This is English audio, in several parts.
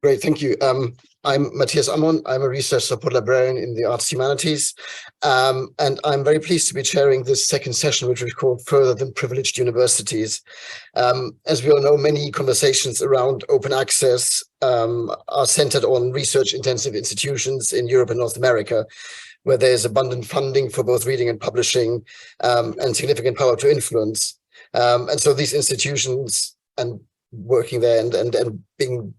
Great, thank you. I'm Matthias Ammon. I'm a research support librarian in the Arts Humanities, and I'm very pleased to be chairing this second session, which we call Further Than Privileged Universities. As we all know, many conversations around open access are centered on research-intensive institutions in Europe and North America, where there's abundant funding for both reading and publishing, and significant power to influence. And so these institutions and working there and being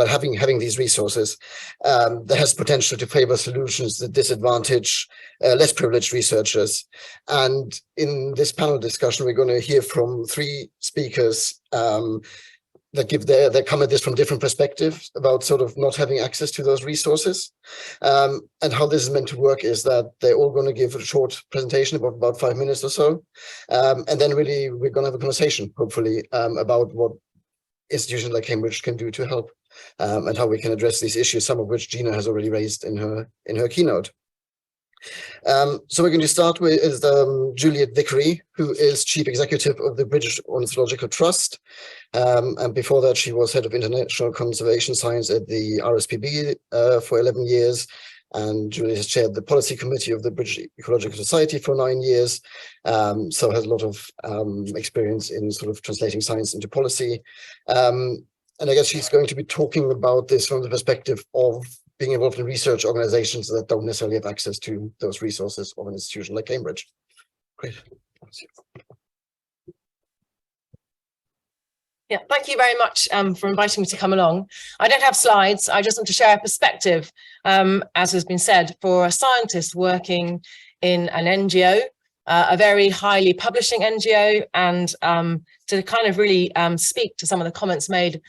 having these resources, that has potential to favor solutions that disadvantage less privileged researchers. And in this panel discussion, we're going to hear from three speakers that give their come at this from different perspectives about sort of not having access to those resources. And how this is meant to work is that they're all going to give a short presentation about 5 minutes or so. And then really we're going to have a conversation, hopefully, about what institutions like Cambridge can do to help, and how we can address these issues, some of which Gina has already raised in her keynote. So we're going to start with Juliet Vickery, who is Chief Executive of the British Ornithological Trust. And before that, she was Head of International Conservation Science at the RSPB for 11 years. And Juliet has chaired the policy committee of the British Ecological Society for 9 years, so has a lot of experience in sort of translating science into policy. And I guess she's going to be talking about this from the perspective of being involved in research organizations that don't necessarily have access to those resources of an institution like Cambridge. Great. Yeah, thank you very much for inviting me to come along. I don't have slides. I just want to share a perspective, as has been said, for a scientist working in an NGO, a very highly publishing NGO, and to kind of really speak to some of the comments made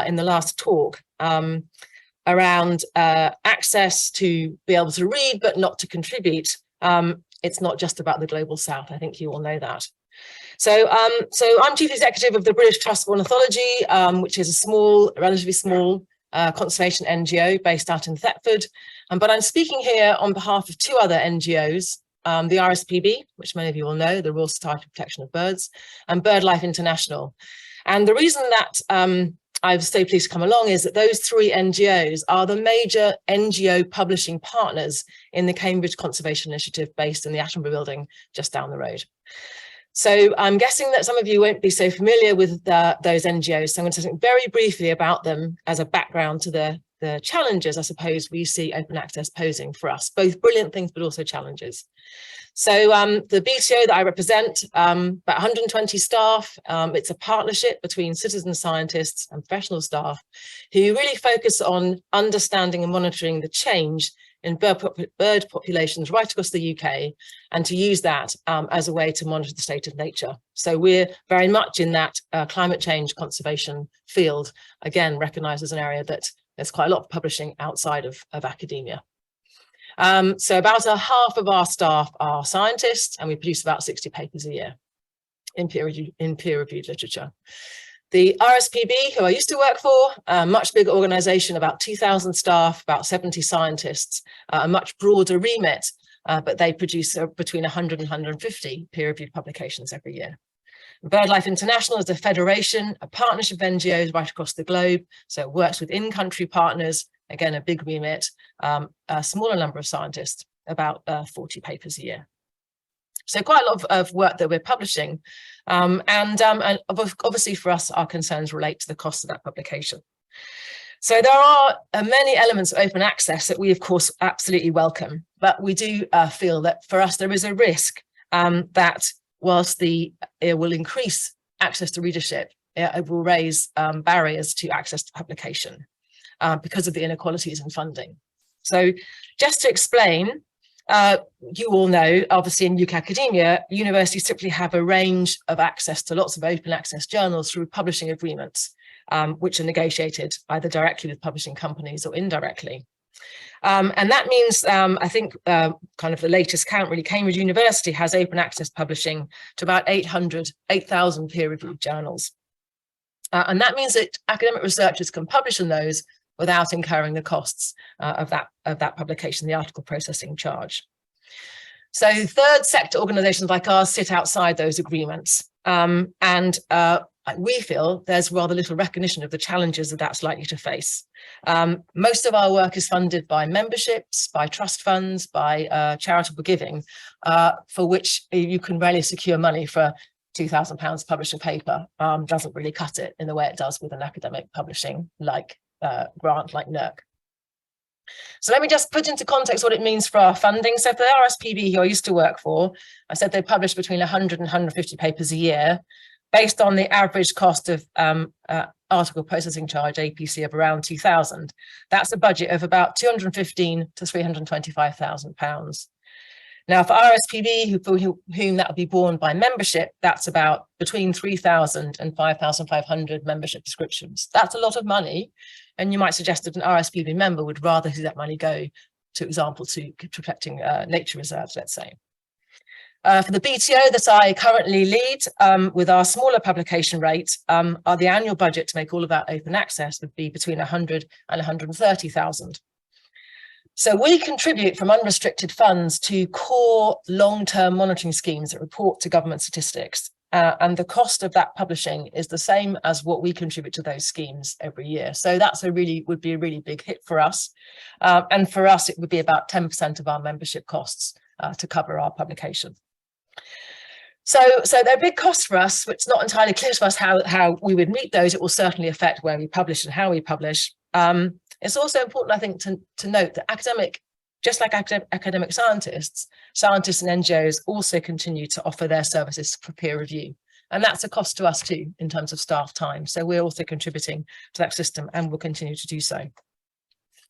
in the last talk around access to be able to read, but not to contribute. It's not just about the Global South. I think you all know that. So I'm Chief Executive of the British Trust for Ornithology, which is a relatively small conservation NGO based out in Thetford. But I'm speaking here on behalf of two other NGOs, the RSPB, which many of you will know, the Royal Society for Protection of Birds, and BirdLife International. And the reason that I'm so pleased to come along is that those three NGOs are the major NGO publishing partners in the Cambridge Conservation Initiative based in the Attenborough building just down the road. So I'm guessing that some of you won't be so familiar with those NGOs, so I'm going to talk very briefly about them as a background to the challenges, I suppose, we see open access posing for us, both brilliant things, but also challenges. So the BTO that I represent, about 120 staff, it's a partnership between citizen scientists and professional staff who really focus on understanding and monitoring the change in bird populations right across the UK, and to use that as a way to monitor the state of nature. So we're very much in that climate change conservation field, again, recognised as an area that there's quite a lot of publishing outside of academia. So about half of our staff are scientists, and we produce about 60 papers a year in peer-reviewed literature. The RSPB, who I used to work for, a much bigger organisation, about 2,000 staff, about 70 scientists, a much broader remit, but they produce between 100 and 150 peer-reviewed publications every year. BirdLife International is a federation, a partnership of NGOs right across the globe, so it works with in-country partners, again, a big remit, a smaller number of scientists, about 40 papers a year. So quite a lot of work that we're publishing, and obviously for us, our concerns relate to the cost of that publication. So there are many elements of open access that we, of course, absolutely welcome, but we do feel that for us there is a risk that whilst it will increase access to readership, it will raise barriers to access to publication because of the inequalities in funding. So just to explain, you all know, obviously in UK academia, universities typically have a range of access to lots of open access journals through publishing agreements, which are negotiated either directly with publishing companies or indirectly. And that means, I think, kind of the latest count, really, Cambridge University has open access publishing to about 8,000 peer-reviewed journals. And that means that academic researchers can publish in those without incurring the costs of that publication, the article processing charge. So third sector organisations like ours sit outside those agreements, and we feel there's rather little recognition of the challenges that that's likely to face. Most of our work is funded by memberships, by trust funds, by charitable giving, for which you can rarely secure money for £2,000 publishing paper. Doesn't really cut it in the way it does with an academic publishing like grant like NERC. So let me just put into context what it means for our funding. So for the RSPB, who I used to work for, I said they publish between 100 and 150 papers a year, based on the average cost of article processing charge, APC, of around 2,000. That's a budget of about £215,000 to £325,000. Now, for RSPB, for whom that would be borne by membership, that's about between 3,000 and 5,500 membership subscriptions. That's a lot of money. And you might suggest that an RSPB member would rather see that money go, to example, to protecting nature reserves, let's say. For the BTO that I currently lead, with our smaller publication rate, the annual budget to make all of that open access would be between 100 and 130,000. So we contribute from unrestricted funds to core long-term monitoring schemes that report to government statistics. And the cost of that publishing is the same as what we contribute to those schemes every year. So that's would be a really big hit for us. And for us, it would be about 10% of our membership costs to cover our publication. So they're big costs for us. It's not entirely clear to us how we would meet those. It will certainly affect where we publish and how we publish. It's also important, I think, to note that just like academic scientists and NGOs also continue to offer their services for peer review. And that's a cost to us too, in terms of staff time. So we're also contributing to that system and will continue to do so.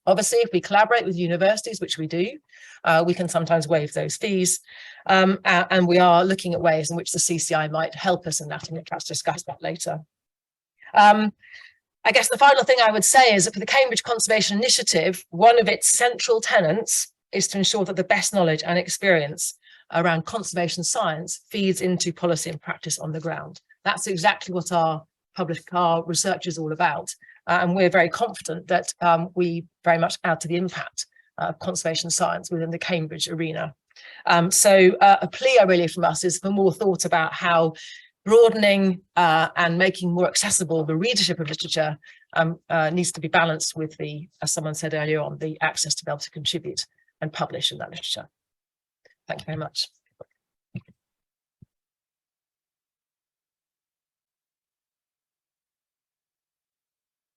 Obviously, if we collaborate with universities, which we do, we can sometimes waive those fees. And we are looking at ways in which the CCI might help us in that, and we'll perhaps discuss that later. I guess the final thing I would say is that for the Cambridge Conservation Initiative, one of its central tenets is to ensure that the best knowledge and experience around conservation science feeds into policy and practice on the ground. That's exactly what our research is all about. And we're very confident that we very much add to the impact of conservation science within the Cambridge arena. So a plea really from us is for more thought about how broadening and making more accessible the readership of literature needs to be balanced with as someone said earlier on, the access to be able to contribute and publish in that literature. Thank you very much.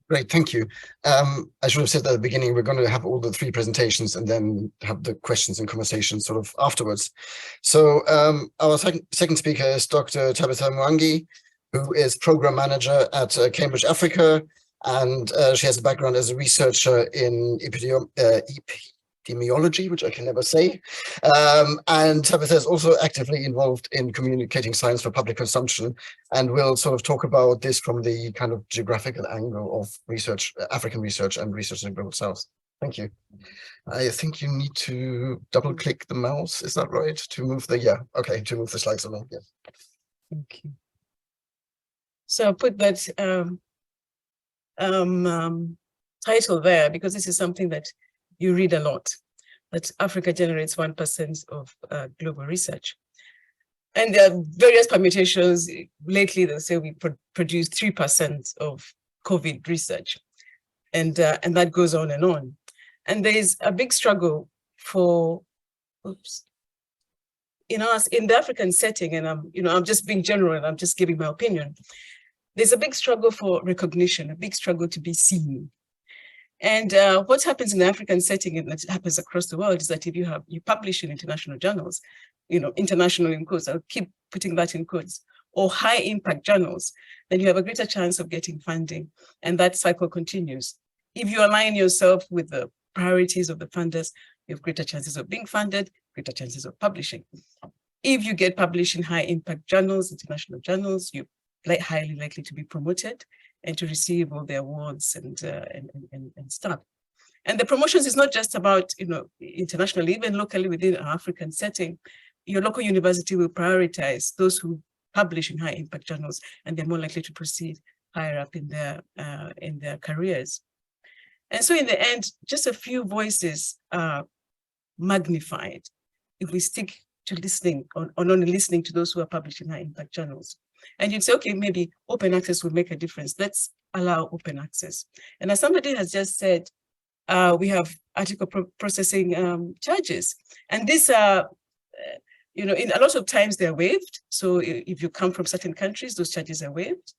Great, thank you. I should have said at the beginning, we're going to have all the three presentations and then have the questions and conversations sort of afterwards. So our second speaker is Dr. Tabitha Mwangi, who is program manager at Cambridge Africa, and she has a background as a researcher in epidemiology, which I can never say. And Tabitha is also actively involved in communicating science for public consumption, and we'll sort of talk about this from the kind of geographical angle of research, African research and research in the Global South. Thank you. I think you need to double click the mouse, is that right? To move the, to move the slides along, yeah. Thank you. So I'll put that title there because this is something that you read a lot, that Africa generates 1% of global research. And there are various permutations. Lately, they say we produce 3% of COVID research. And that goes on and on. And there is a big struggle for, in the African setting, and I'm just being general and I'm just giving my opinion. There's a big struggle for recognition, a big struggle to be seen. And what happens in the African setting, and that happens across the world, is that if you publish in international journals, international in quotes, I'll keep putting that in quotes, or high impact journals, then you have a greater chance of getting funding. And that cycle continues. If you align yourself with the priorities of the funders, you have greater chances of being funded, greater chances of publishing. If you get published in high impact journals, international journals, you're highly likely to be promoted and to receive all the awards and stuff. And the promotions is not just about, internationally, even locally within an African setting, your local university will prioritize those who publish in high impact journals, and they're more likely to proceed higher up in their careers. And so in the end, just a few voices are magnified if we stick to listening, or only listening to those who are published in high impact journals. And you'd say, okay, maybe open access will make a difference. Let's allow open access. And as somebody has just said, we have article processing charges. And these are, in a lot of times they're waived. So if you come from certain countries, those charges are waived.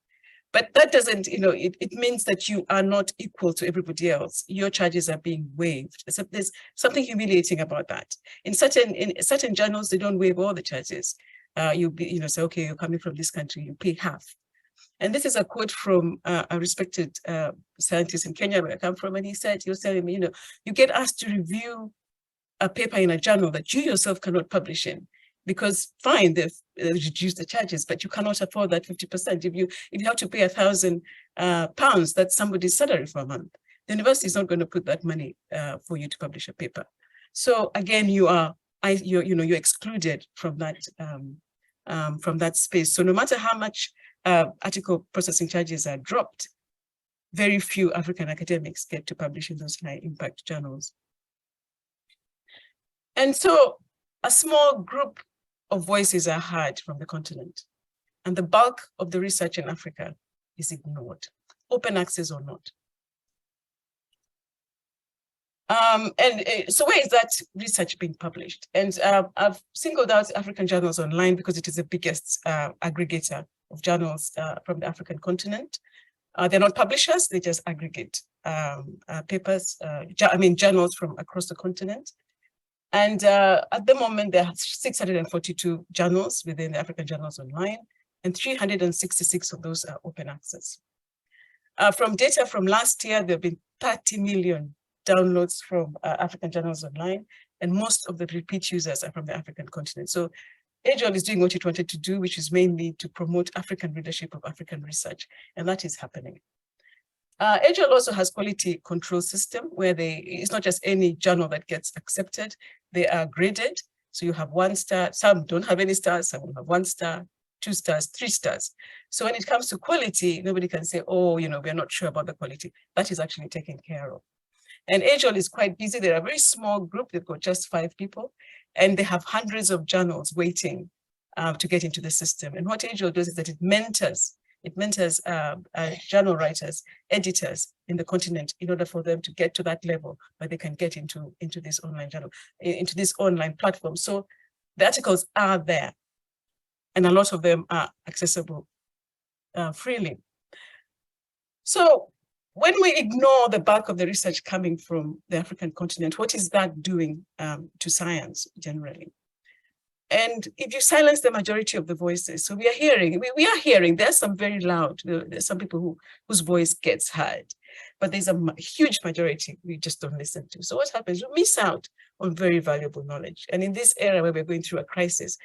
But that doesn't, it means that you are not equal to everybody else. Your charges are being waived. So there's something humiliating about that. In certain journals, they don't waive all the charges. You'll be, say, okay, you're coming from this country, you pay half. And this is a quote from a respected scientist in Kenya, where I come from, and he was telling me, you get asked to review a paper in a journal that you yourself cannot publish in, because fine, they've reduced the charges, but you cannot afford that 50%. If you have to pay £1,000, that's somebody's salary for a month. The university is not going to put that money for you to publish a paper. So again, you're excluded from that space. So no matter how much article processing charges are dropped, very few African academics get to publish in those high impact journals. And so a small group of voices are heard from the continent, and the bulk of the research in Africa is ignored, open access or not. So where is that research being published? And I've singled out African Journals Online because it is the biggest aggregator of journals from the African continent. They're not publishers, they just aggregate papers, journals from across the continent. And at the moment, there are 642 journals within the African Journals Online, and 366 of those are open access. From data from last year, there have been 30 million downloads from African Journals Online, and most of the repeat users are from the African continent. So AJOL is doing what it wanted to do, which is mainly to promote African readership of African research, and that is happening. AJOL also has quality control system where it's not just any journal that gets accepted, they are graded. So you have 1 star, some don't have any stars, some will have 1 star, 2 stars, 3 stars. So when it comes to quality, nobody can say, oh, we're not sure about the quality. That is actually taken care of. And AJOL is quite busy. They're a very small group. They've got just 5 people, and they have hundreds of journals waiting to get into the system. And what AJOL does is that it mentors journal writers, editors in the continent in order for them to get to that level where they can get into this online journal, into this online platform. So the articles are there, and a lot of them are accessible freely. So when we ignore the bulk of the research coming from the African continent, what is that doing to science generally? And if you silence the majority of the voices, so we are hearing, there's some very loud, there's some people whose voice gets heard, but there's a huge majority we just don't listen to. So what happens? We miss out on very valuable knowledge. And in this era where we're going through a crisis,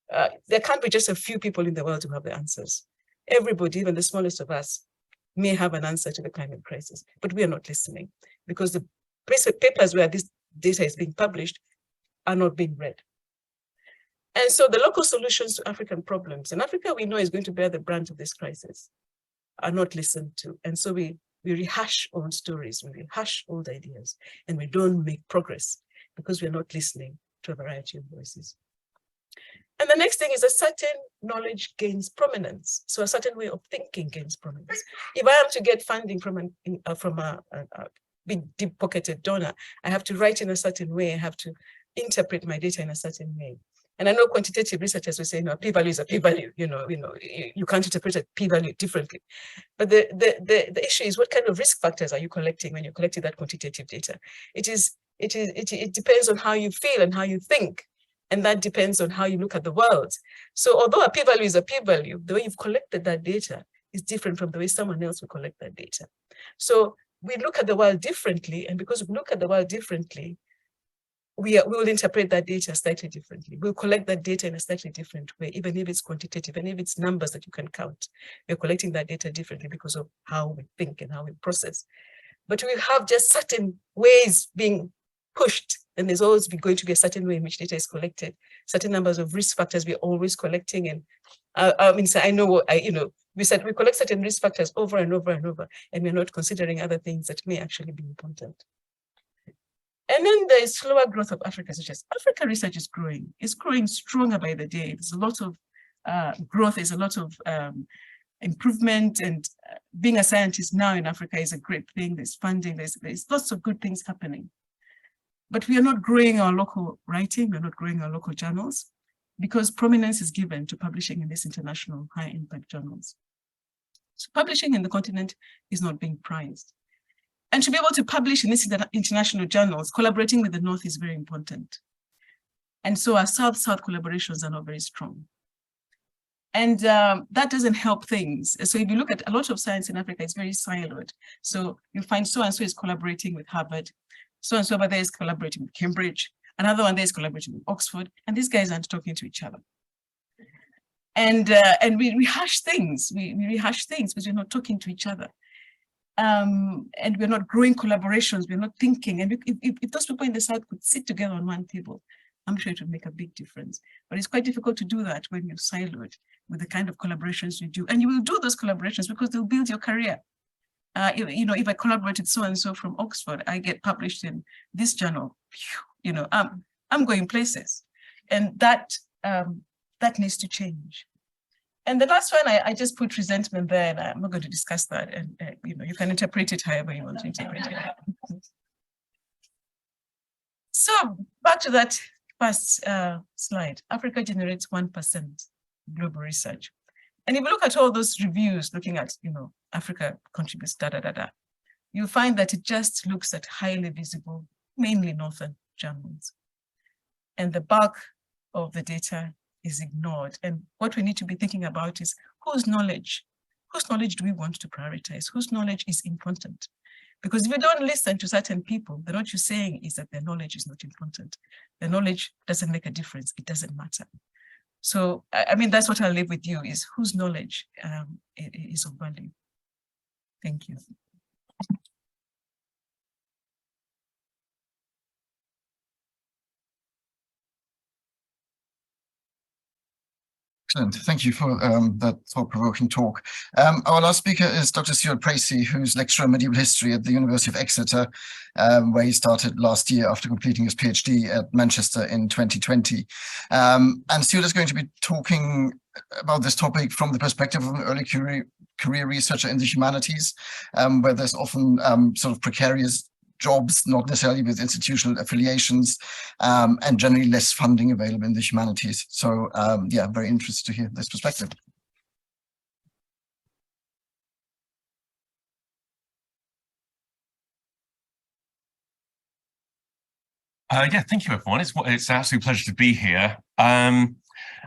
there can't be just a few people in the world who have the answers. Everybody, even the smallest of us, may have an answer to the climate crisis, but we are not listening because the papers where this data is being published are not being read. And so the local solutions to African problems, and Africa we know is going to bear the brunt of this crisis, are not listened to. And so we rehash old stories, we rehash old ideas, and we don't make progress because we're not listening to a variety of voices. And the next thing is a certain knowledge gains prominence. So a certain way of thinking gains prominence. If I am to get funding from a big deep-pocketed donor, I have to write in a certain way, I have to interpret my data in a certain way. And I know quantitative researchers will say, a p-value is a p-value, you can't interpret a p-value differently. But the issue is, what kind of risk factors are you collecting when you're collecting that quantitative data? It depends on how you feel and how you think. And that depends on how you look at the world. So although a p-value is a p-value, the way you've collected that data is different from the way someone else will collect that data. So we look at the world differently, and because we look at the world differently, we will interpret that data slightly differently. We'll collect that data in a slightly different way, even if it's quantitative, and if it's numbers that you can count. We're collecting that data differently because of how we think and how we process. But we have just certain ways being pushed, and there's always going to be a certain way in which data is collected, certain numbers of risk factors we're always collecting. And we said we collect certain risk factors over and over and over, and we're not considering other things that may actually be important. And then there is slower growth of Africa, such as Africa research is growing. It's growing stronger by the day. There's a lot of growth, there's a lot of improvement, and being a scientist now in Africa is a great thing. There's funding, there's lots of good things happening. But we are not growing our local writing, we're not growing our local journals, because prominence is given to publishing in these international high impact journals. So publishing in the continent is not being prized. And to be able to publish in these international journals, collaborating with the North is very important. And so our South-South collaborations are not very strong. And that doesn't help things. So if you look at a lot of science in Africa, it's very siloed. So you find so-and-so is collaborating with Harvard, so-and-so over there is collaborating with Cambridge, another one there is collaborating with Oxford, and these guys aren't talking to each other. And we rehash things, we rehash things because we're not talking to each other. And we're not growing collaborations, we're not thinking. And if those people in the South could sit together on one table, I'm sure it would make a big difference. But it's quite difficult to do that when you're siloed with the kind of collaborations you do. And you will do those collaborations because they'll build your career. If I collaborated so-and-so from Oxford, I get published in this journal, I'm going places. And that needs to change. And the last one, I just put resentment there, and I'm not going to discuss that. And you can interpret it however you want to interpret it. So back to that first slide. Africa generates 1% global research. And if you look at all those reviews looking at, Africa contributes, you'll find that it just looks at highly visible, mainly Northern journals. And the bulk of the data is ignored. And what we need to be thinking about is whose knowledge do we want to prioritize? Whose knowledge is important? Because if you don't listen to certain people, then what you're saying is that their knowledge is not important. Their knowledge doesn't make a difference. It doesn't matter. So, I mean, that's what I'll leave with you, is whose knowledge is of value. Thank you. Excellent. Thank you for that thought-provoking talk. Our last speaker is Dr. Stuart Pracy, who's lecturer in medieval history at the University of Exeter, where he started last year after completing his PhD at Manchester in 2020. And Stuart is going to be talking about this topic from the perspective of an early career researcher in the humanities, where there's often sort of precarious jobs, not necessarily with institutional affiliations, and generally less funding available in the humanities. So yeah, very interested to hear this perspective. Yeah, thank you, everyone. It's an absolute pleasure to be here. And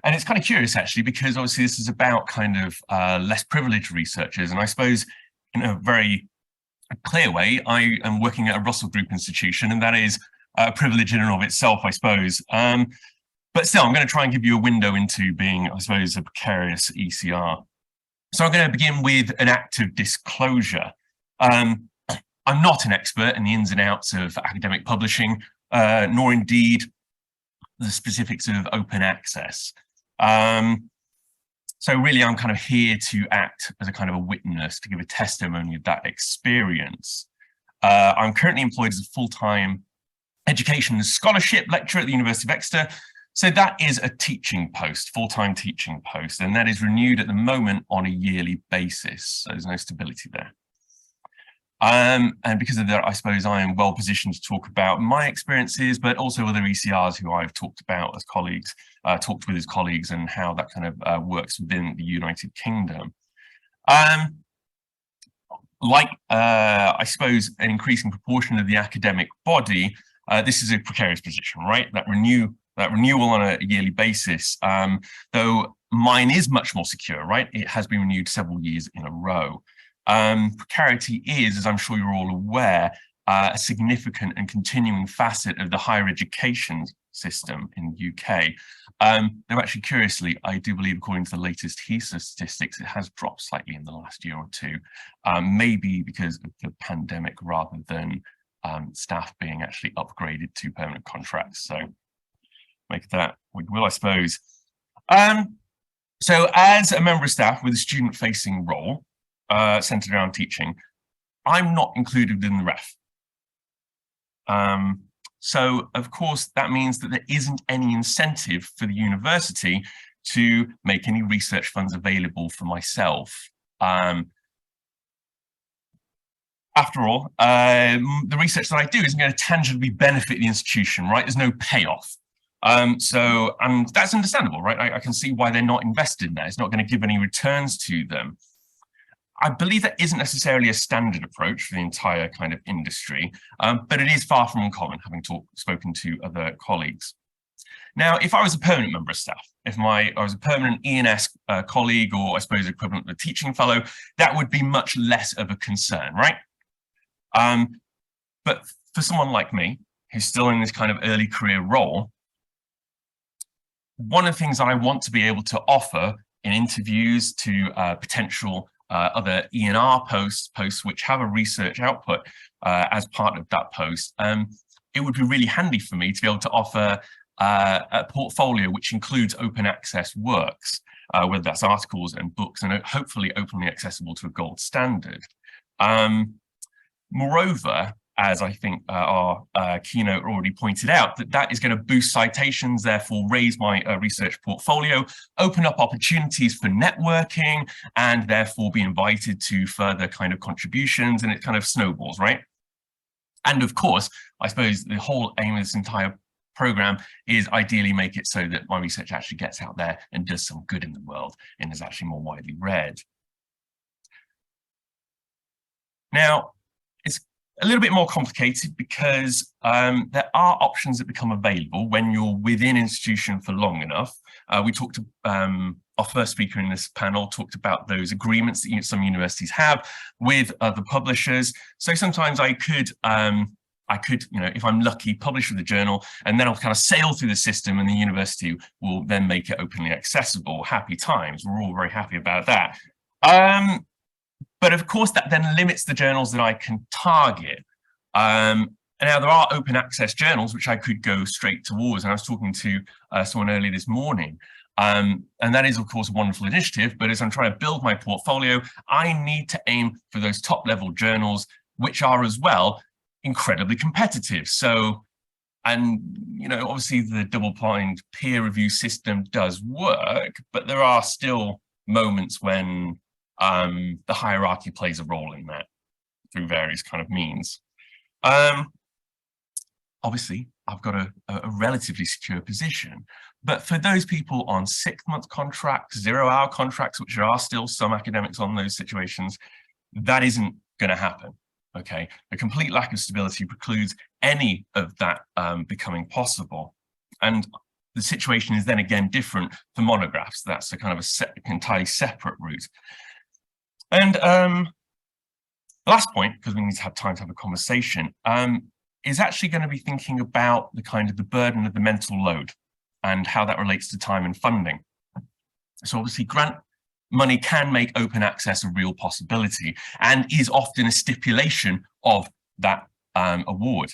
it's kind of curious, actually, because obviously this is about kind of less privileged researchers. And I suppose in a very clear way, I am working at a Russell Group institution, and that is a privilege in and of itself, I suppose. But still, I'm going to try and give you a window into being, I suppose, a precarious ECR. So I'm going to begin with an act of disclosure. I'm not an expert in the ins and outs of academic publishing, nor indeed the specifics of open access. So really, I'm kind of here to act as a kind of a witness, to give a testimony of that experience. I'm currently employed as a full-time education and scholarship lecturer at the University of Exeter. So that is a teaching post, full-time teaching post, and that is renewed at the moment on a yearly basis. So there's no stability there. And because of that, I suppose I am well positioned to talk about my experiences, but also other ECRs who I've talked about as colleagues, talked with as colleagues, and how that kind of works within the United Kingdom. Like, I suppose, an increasing proportion of the academic body, this is a precarious position, right? That renewal on a yearly basis, though mine is much more secure, right? It has been renewed several years in a row. Precarity is, as I'm sure you're all aware, a significant and continuing facet of the higher education system in the UK. Though actually, curiously, I do believe, according to the latest HESA statistics, it has dropped slightly in the last year or two, maybe because of the pandemic rather than staff being actually upgraded to permanent contracts. So make that what you will, I suppose. So as a member of staff with a student-facing role, centered around teaching, I'm not included in the ref. So of course that means that there isn't any incentive for the university to make any research funds available for myself. After all, the research that I do isn't going to tangibly benefit the institution, right? There's no payoff. And that's understandable, right? I can see why they're not invested in that. It's not going to give any returns to them. I believe that isn't necessarily a standard approach for the entire kind of industry, but it is far from uncommon, having spoken to other colleagues. Now, if I was a permanent member of staff, if I was a permanent E&S colleague, or I suppose equivalent of a teaching fellow, that would be much less of a concern, right? But for someone like me, who's still in this kind of early career role, one of the things I want to be able to offer in interviews to potential other E&R posts which have a research output as part of that post, it would be really handy for me to be able to offer a portfolio which includes open access works, whether that's articles and books, and hopefully openly accessible to a gold standard. Moreover, as I think our keynote already pointed out, that is going to boost citations, therefore raise my research portfolio, open up opportunities for networking, and therefore be invited to further kind of contributions, and it kind of snowballs, right? And of course, I suppose the whole aim of this entire program is ideally make it so that my research actually gets out there and does some good in the world and is actually more widely read. Now, it's a little bit more complicated because there are options that become available when you're within institution for long enough. We talked to our first speaker in this panel talked about those agreements that some universities have with other publishers. So sometimes I could, you know, if I'm lucky, publish with the journal, and then I'll kind of sail through the system, and the university will then make it openly accessible. Happy times. We're all very happy about that. But of course, that then limits the journals that I can target. And now there are open access journals which I could go straight towards. And I was talking to someone earlier this morning. And that is, of course, a wonderful initiative. But as I'm trying to build my portfolio, I need to aim for those top level journals, which are as well incredibly competitive. So, and, you know, obviously the double-blind peer review system does work, but there are still moments when the hierarchy plays a role in that through various kind of means. Obviously, I've got a relatively secure position, but for those people on 6-month contracts, 0-hour contracts, which there are still some academics on those situations, that isn't going to happen. Okay, a complete lack of stability precludes any of that becoming possible. And the situation is then again different for monographs. That's a kind of entirely separate route. And the last point, because we need to have time to have a conversation, is actually going to be thinking about the kind of the burden of the mental load and how that relates to time and funding. So obviously grant money can make open access a real possibility and is often a stipulation of that award.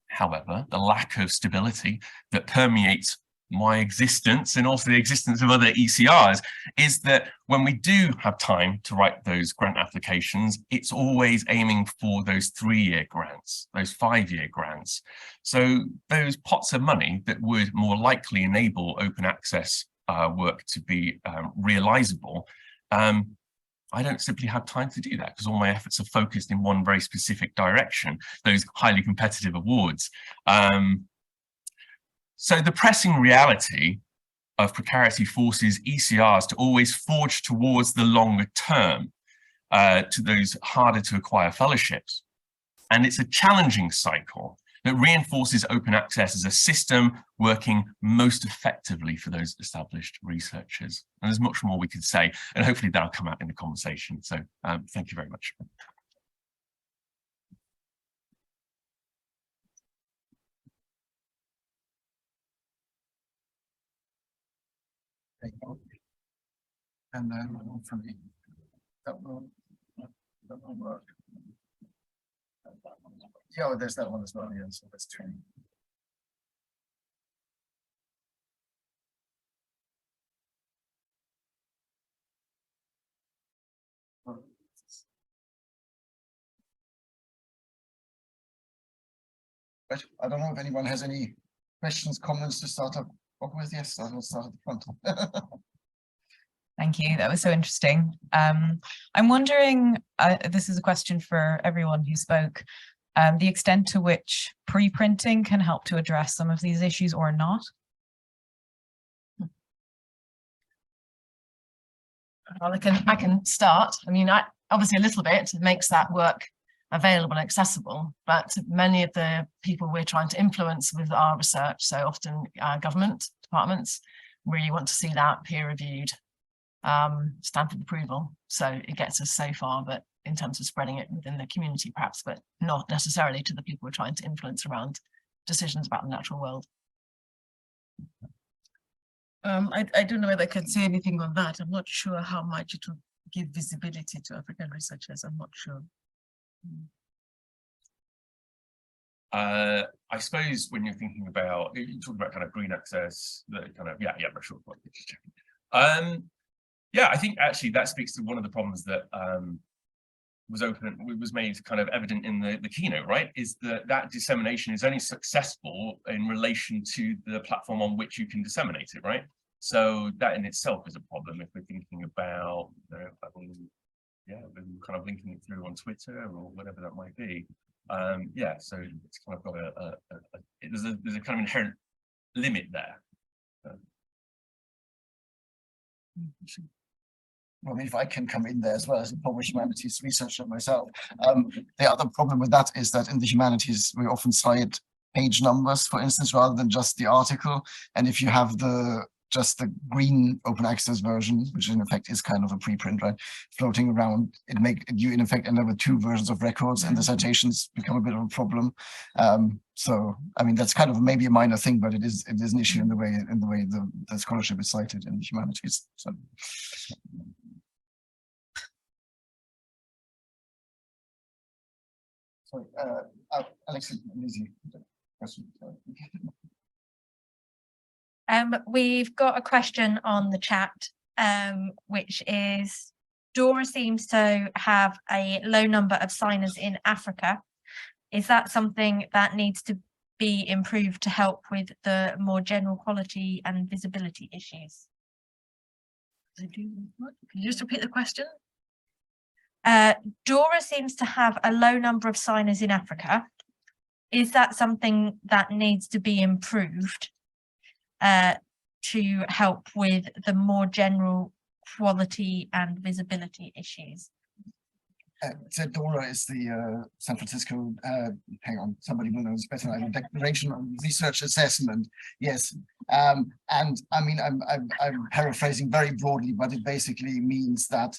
However, the lack of stability that permeates my existence and also the existence of other ECRs is that when we do have time to write those grant applications, it's always aiming for those 3-year grants, those 5-year grants. So those pots of money that would more likely enable open access work to be realizable, I don't simply have time to do that because all my efforts are focused in one very specific direction, those highly competitive awards. So the pressing reality of precarity forces ECRs to always forge towards the longer term, to those harder to acquire fellowships. And it's a challenging cycle that reinforces open access as a system working most effectively for those established researchers. And there's much more we could say, and hopefully that'll come out in the conversation. So thank you very much. And then one from me. That will work. Yeah, oh, there's that one as well. Yeah, so that's 2. But I don't know if anyone has any questions, comments to start up Where's yes, I'll start at the front. Thank you. That was so interesting. I'm wondering, this is a question for everyone who spoke, the extent to which pre-printing can help to address some of these issues or not. Well, I can start. I mean, obviously a little bit makes that work available and accessible, but many of the people we're trying to influence with our research, so often government departments, really want to see that peer-reviewed, stamp of approval. So it gets us so far, but in terms of spreading it within the community perhaps, but not necessarily to the people we're trying to influence around decisions about the natural world. I don't know whether I can say anything on that. I'm not sure how much it will give visibility to African researchers. I'm not sure. I suppose when you're thinking about, you talk about kind of green access, the kind of, yeah, sure. Just checking. Yeah, I think actually that speaks to one of the problems that was made kind of evident in the keynote, right? Is that dissemination is only successful in relation to the platform on which you can disseminate it, right? So that in itself is a problem if we're thinking about, yeah, kind of linking it through on Twitter or whatever that might be. Yeah, so it's kind of got there's a kind of inherent limit there. Well, I mean, if I can come in there as well as a published humanities researcher myself, the other problem with that is that in the humanities, we often cite page numbers, for instance, rather than just the article. And if you have just the green open access version, which in effect is kind of a preprint, right, floating around, you in effect end up with two versions of records, and the citations become a bit of a problem. So I mean, that's kind of maybe a minor thing, but it is an issue in the way the scholarship is cited in the humanities. So. Sorry, Alex, easy question. We've got a question on the chat, which is, Dora seems to have a low number of signers in Africa. Is that something that needs to be improved to help with the more general quality and visibility issues? Can you just repeat the question? Dora seems to have a low number of signers in Africa. Is that something that needs to be improved to help with the more general quality and visibility issues? So Dora is the San Francisco, hang on, somebody will know this better, Declaration on Research Assessment. Yes, and I mean, I'm paraphrasing very broadly, but it basically means that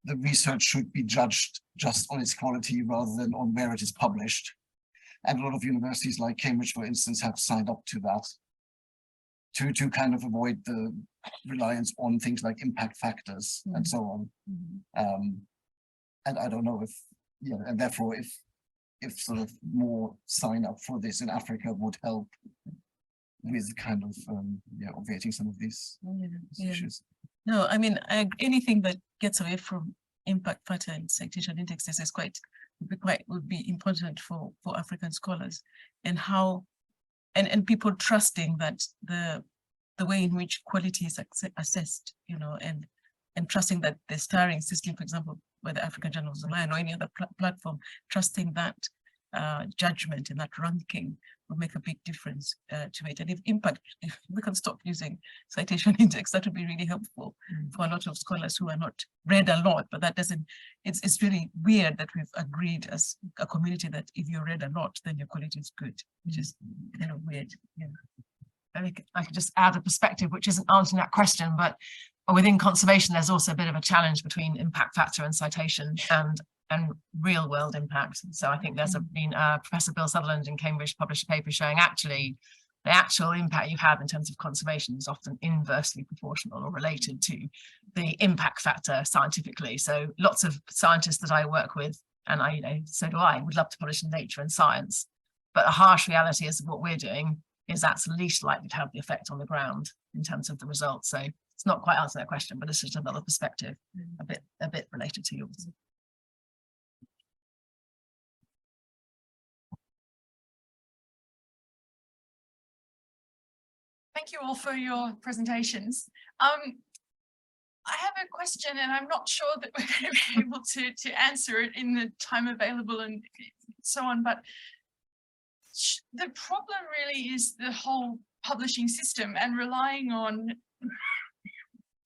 the research should be judged just on its quality rather than on where it is published. And a lot of universities like Cambridge, for instance, have signed up to that to kind of avoid the reliance on things like impact factors and so on. And I don't know if, yeah, and therefore if sort of more sign up for this in Africa would help with kind of obviating some of these issues. No, I mean, anything that gets away from impact factor and citation indexes is would be important for African scholars, and how and people trusting that the way in which quality is assessed, and trusting that the starring system, for example, whether African Journals Online or any other platform, trusting that judgment and that ranking will make a big difference to it. And if we can stop using citation index, that would be really helpful for a lot of scholars who are not read a lot, but that doesn't, it's really weird that we've agreed as a community that if you read a lot, then your quality is good, which is kind of weird. Yeah. I could just add a perspective which isn't answering that question, but within conservation, there's also a bit of a challenge between impact factor and citation and real world impact. So I think there's been Professor Bill Sutherland in Cambridge published a paper showing actually the actual impact you have in terms of conservation is often inversely proportional or related to the impact factor scientifically. So lots of scientists that I work with, and so do I, would love to publish in Nature and Science, but a harsh reality is what we're doing is that's least likely to have the effect on the ground in terms of the results. So it's not quite answering that question, but it's just another perspective, a bit related to yours. Thank you all for your presentations. I have a question, and I'm not sure that we're going to be able to answer it in the time available and so on, but the problem really is the whole publishing system and relying on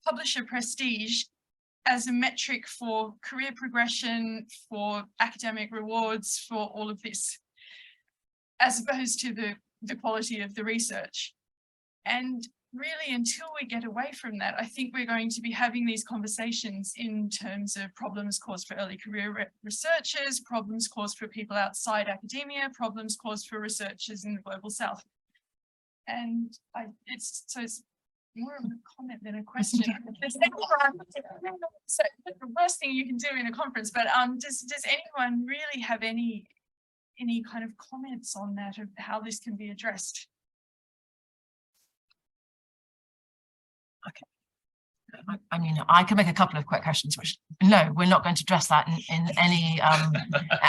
publisher prestige as a metric for career progression, for academic rewards, for all of this, as opposed to the quality of the research. And really, until we get away from that, I think we're going to be having these conversations in terms of problems caused for early career researchers, problems caused for people outside academia, problems caused for researchers in the global south. And it's more of a comment than a question. So the worst thing you can do in a conference, but does anyone really have any kind of comments on that, of how this can be addressed? Okay. I mean, I can make a couple of quick questions, which no, we're not going to address that in any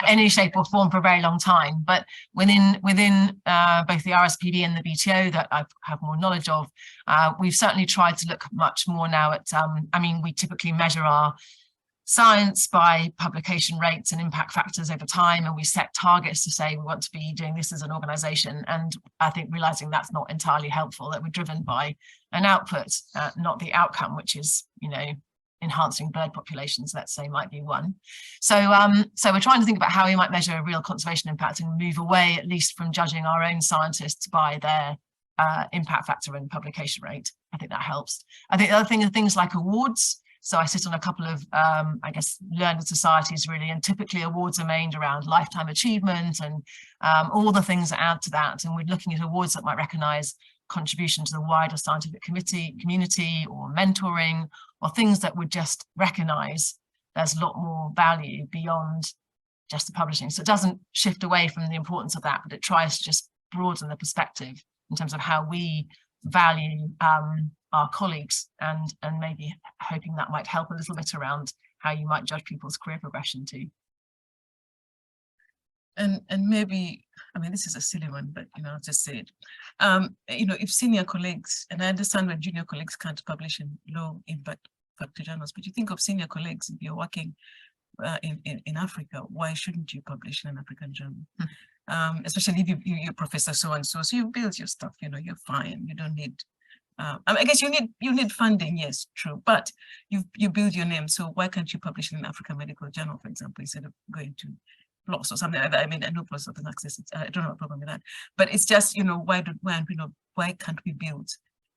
any shape or form for a very long time. But within both the RSPB and the BTO that I have more knowledge of, we've certainly tried to look much more now at, I mean, we typically measure our science by publication rates and impact factors over time, and we set targets to say we want to be doing this as an organization. And I think realizing that's not entirely helpful, that we're driven by an output, not the outcome, which is, you know, enhancing bird populations, let's say, might be one. So so we're trying to think about how we might measure a real conservation impact and move away at least from judging our own scientists by their impact factor and publication rate. I think that helps. I think the other thing are things like awards. So I sit on a couple of, I guess, learned societies really, and typically awards are aimed around lifetime achievement and all the things that add to that. And we're looking at awards that might recognise contribution to the wider scientific community or mentoring, or things that would just recognise there's a lot more value beyond just the publishing. So it doesn't shift away from the importance of that, but it tries to just broaden the perspective in terms of how we value our colleagues, and maybe hoping that might help a little bit around how you might judge people's career progression too. And maybe, I mean, this is a silly one, but, you know, I'll just say it. You know, if senior colleagues, and I understand when junior colleagues can't publish in low impact factor journals, but you think of senior colleagues, if you're working in Africa, why shouldn't you publish in an African journal? Especially if you're Professor so-and-so, so you build your stuff, you know, you're fine, you don't need, I guess you need funding, yes, true, but you build your name, so why can't you publish in an African Medical Journal, for example, instead of going to PLOS or something like that? I mean, I know PLOS doesn't access it, I don't have a problem with that, but it's just, you know, why can't we build,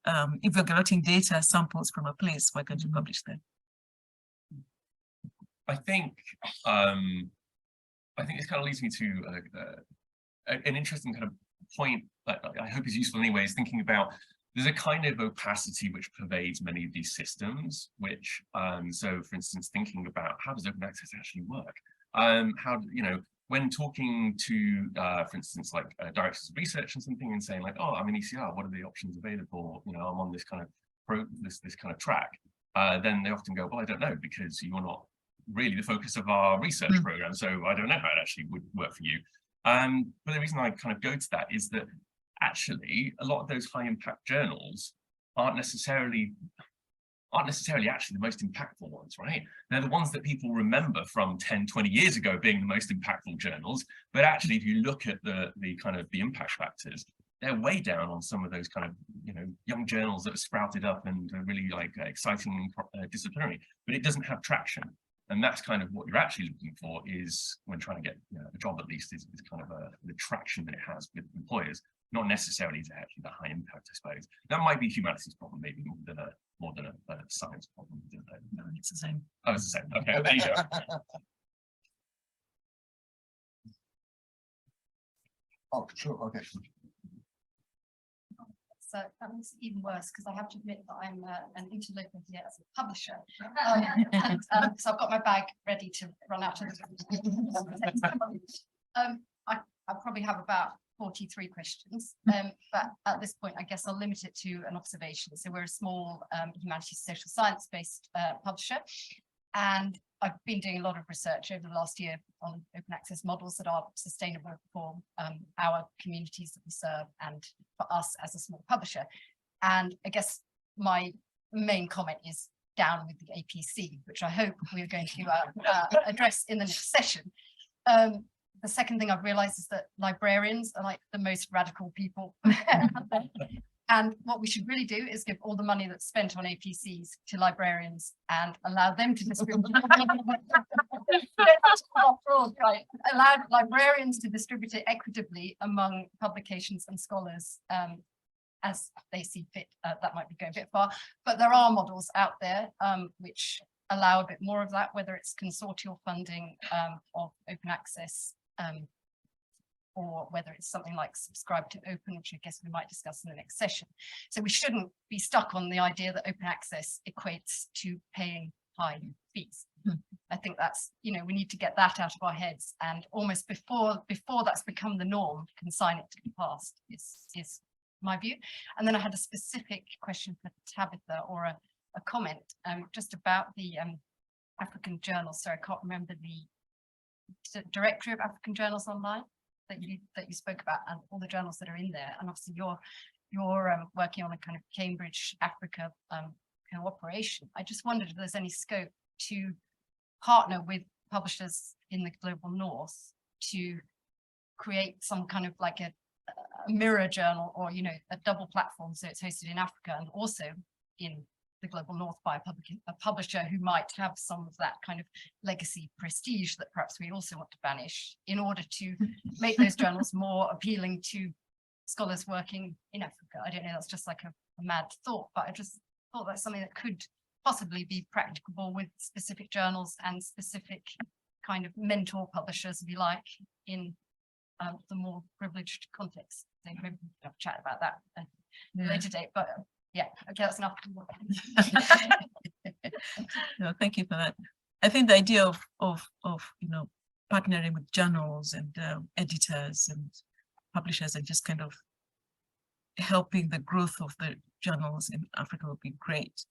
if we're collecting data samples from a place, why can't you publish there? I think this kind of leads me to an interesting kind of point that I hope is useful anyway, is thinking about there's a kind of opacity which pervades many of these systems, which, so for instance, thinking about how does open access actually work? How, you know, when talking to, for instance, like directors of research and something and saying like, oh, I'm an ECR, what are the options available? You know, I'm on this kind of this kind of track. Then they often go, well, I don't know, because you're not really the focus of our research program, so I don't know how it actually would work for you. But the reason I kind of go to that is that actually a lot of those high impact journals aren't necessarily actually the most impactful ones, right? They're the ones that people remember from 10, 20 years ago being the most impactful journals. But actually, if you look at the kind of the impact factors, they're way down on some of those kind of, you know, young journals that are sprouted up and are really like exciting and disciplinary, but it doesn't have traction. And that's kind of what you're actually looking for, is when trying to get, you know, a job, at least is kind of the traction that it has with employers, not necessarily to actually the high impact, I suppose. That might be a humanities problem, maybe more than a science problem. No, it's the same. Oh, it's the same. Okay, there you go. Oh, sure, okay. So that makes it even worse, because I have to admit that I'm an interloper here as a publisher. So I've got my bag ready to run out of I probably have about 43 questions, but at this point, I guess I'll limit it to an observation. So we're a small humanities social science based publisher, and I've been doing a lot of research over the last year on open access models that are sustainable for our communities that we serve and for us as a small publisher. And I guess my main comment is down with the APC, which I hope we are going to address in the next session. The second thing I've realized is that librarians are like the most radical people. And what we should really do is give all the money that's spent on APCs to librarians and allow them to distribute. Allow librarians to distribute it equitably among publications and scholars as they see fit. That might be going a bit far, but there are models out there which allow a bit more of that, whether it's consortial funding of open access, or whether it's something like subscribe to open, which I guess we might discuss in the next session. So we shouldn't be stuck on the idea that open access equates to paying high fees. I think that's, you know, we need to get that out of our heads, and almost before that's become the norm, consign it to the past is my view. And then I had a specific question for Tabitha, or a comment just about the African journals. So I can't remember the directory of African journals online that you spoke about, and all the journals that are in there. And obviously you're working on a kind of Cambridge Africa cooperation. I just wondered if there's any scope to partner with publishers in the global north to create some kind of like a mirror journal, or, you know, a double platform, so it's hosted in Africa and also in the global north by a publisher who might have some of that kind of legacy prestige that perhaps we also want to banish, in order to make those journals more appealing to scholars working in Africa. I don't know, that's just like a mad thought, but I just thought that's something that could possibly be practicable with specific journals and specific kind of mentor publishers, if you like, in the more privileged context. So maybe we can have a chat about that at a later date, but yeah, okay, that's enough. No, thank you for that. I think the idea of you know, partnering with journals and editors and publishers and just kind of helping the growth of the journals in Africa would be great.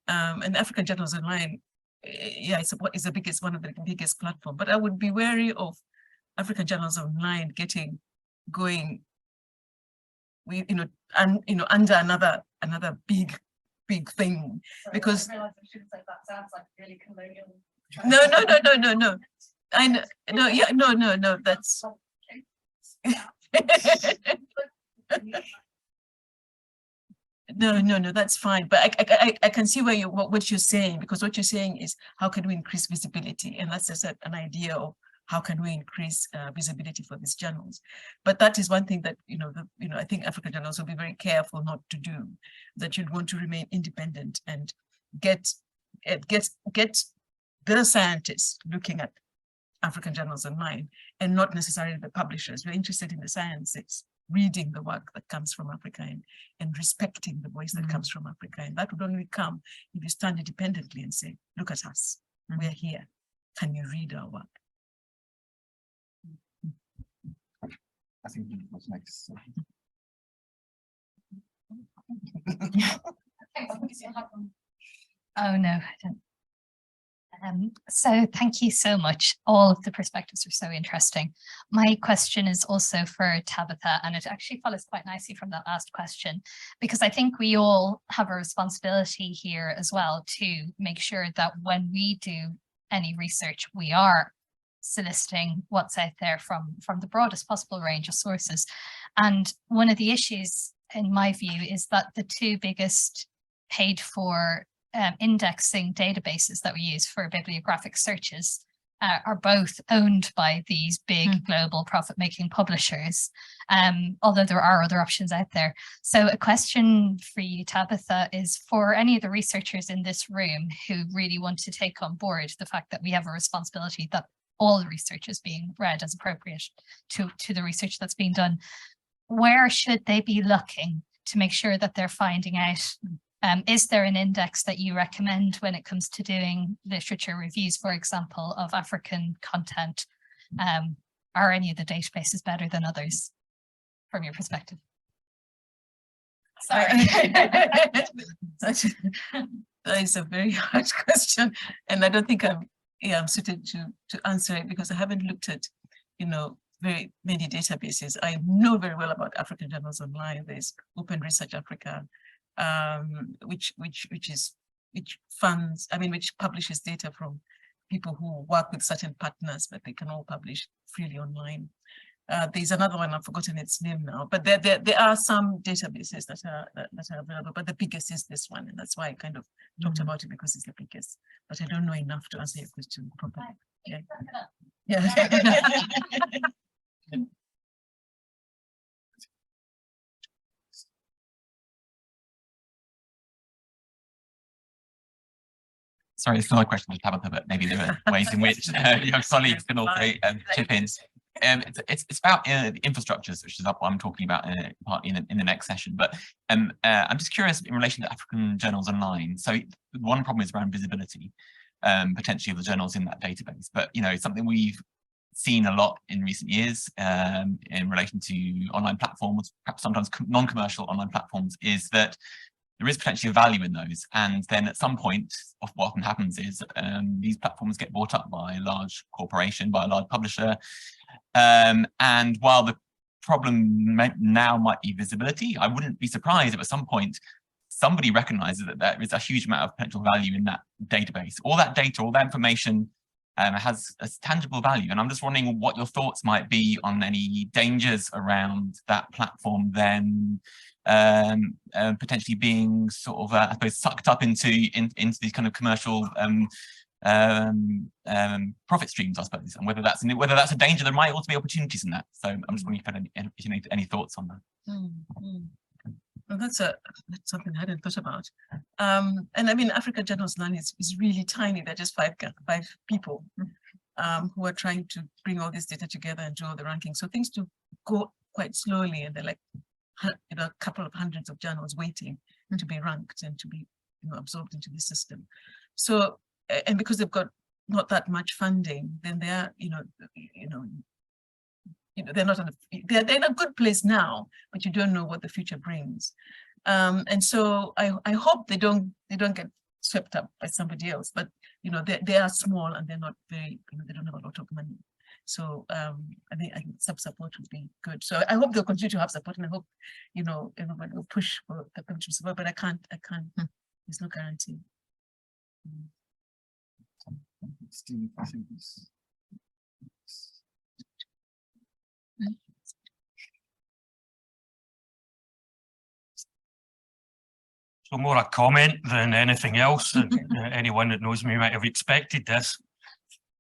And African Journals Online, yeah, it's the biggest, one of the biggest platform. But I would be wary of African Journals Online getting going, under another big thing, because I realize I shouldn't say that, sounds like really colonial. No. I know, no, yeah, no, that's no, that's fine. But I can see where what you're saying, because what you're saying is how can we increase visibility, and that's just an idea of how can we increase visibility for these journals. But that is one thing that I think African journals will be very careful not to do. That you'd want to remain independent and get the scientists looking at African Journals Online, and not necessarily the publishers. We're interested in the sciences, reading the work that comes from Africa and respecting the voice that comes from Africa. And that would only come if you stand independently and say, look at us, we're here. Can you read our work? I think what's next. Oh no, I don't. So thank you so much. All of the perspectives are so interesting. My question is also for Tabitha, and it actually follows quite nicely from that last question, because I think we all have a responsibility here as well to make sure that when we do any research, we are soliciting what's out there from the broadest possible range of sources. And one of the issues, in my view, is that the two biggest paid for indexing databases that we use for bibliographic searches are both owned by these big global profit-making publishers, although there are other options out there. So a question for you, Tabitha, is for any of the researchers in this room who really want to take on board the fact that we have a responsibility that all the research is being read as appropriate to the research that's being done, where should they be looking to make sure that they're finding out? Is there an index that you recommend when it comes to doing literature reviews, for example, of African content? Are any of the databases better than others from your perspective? Sorry. That is a very hard question, and I don't think I'm suited to answer it, because I haven't looked at, very many databases. I know very well about African Journals Online. There's Open Research Africa. which funds, which publishes data from people who work with certain partners, but they can all publish freely online. There's another one, I've forgotten its name now, but there are some databases that are available, but the biggest is this one, and that's why I kind of talked about it, because it's the biggest. But I don't know enough to answer your question properly. Yeah. Sorry, it's not a question for Tabitha, but maybe there are ways in which your colleagues can also chip in. It's about the infrastructures, which is what I'm talking about partly in the next session. But I'm just curious in relation to African journals online. So one problem is around visibility, potentially of the journals in that database. But something we've seen a lot in recent years in relation to online platforms, perhaps sometimes non-commercial online platforms, is that there is potentially a value in those, and then at some point, what often happens is these platforms get bought up by a large corporation, by a large publisher, and while the problem now might be visibility, I wouldn't be surprised if at some point somebody recognizes that there is a huge amount of potential value in that database. All that data, all that information has a tangible value, and I'm just wondering what your thoughts might be on any dangers around that platform then potentially being sort of, I suppose, sucked up into these kind of commercial profit streams, I suppose, and whether that's a danger. There might also be opportunities in that. So I'm just wondering if you had any thoughts on that. Well, that's something I hadn't thought about. And Africa Journals Online is really tiny. They're just five people who are trying to bring all this data together and do all the rankings. So things do go quite slowly, and they're like a couple of hundreds of journals waiting to be ranked and to be absorbed into the system. So, and because they've got not that much funding, then they are, they're not they're in a good place now, but you don't know what the future brings. And so I hope they don't get swept up by somebody else, but they are small and they're not very, they don't have a lot of money. So I think some support would be good. So I hope they'll continue to have support, and I hope everybody will push for the country support. But I can't. There's no guarantee. Steve, I think this. So more a comment than anything else, and anyone that knows me might have expected this.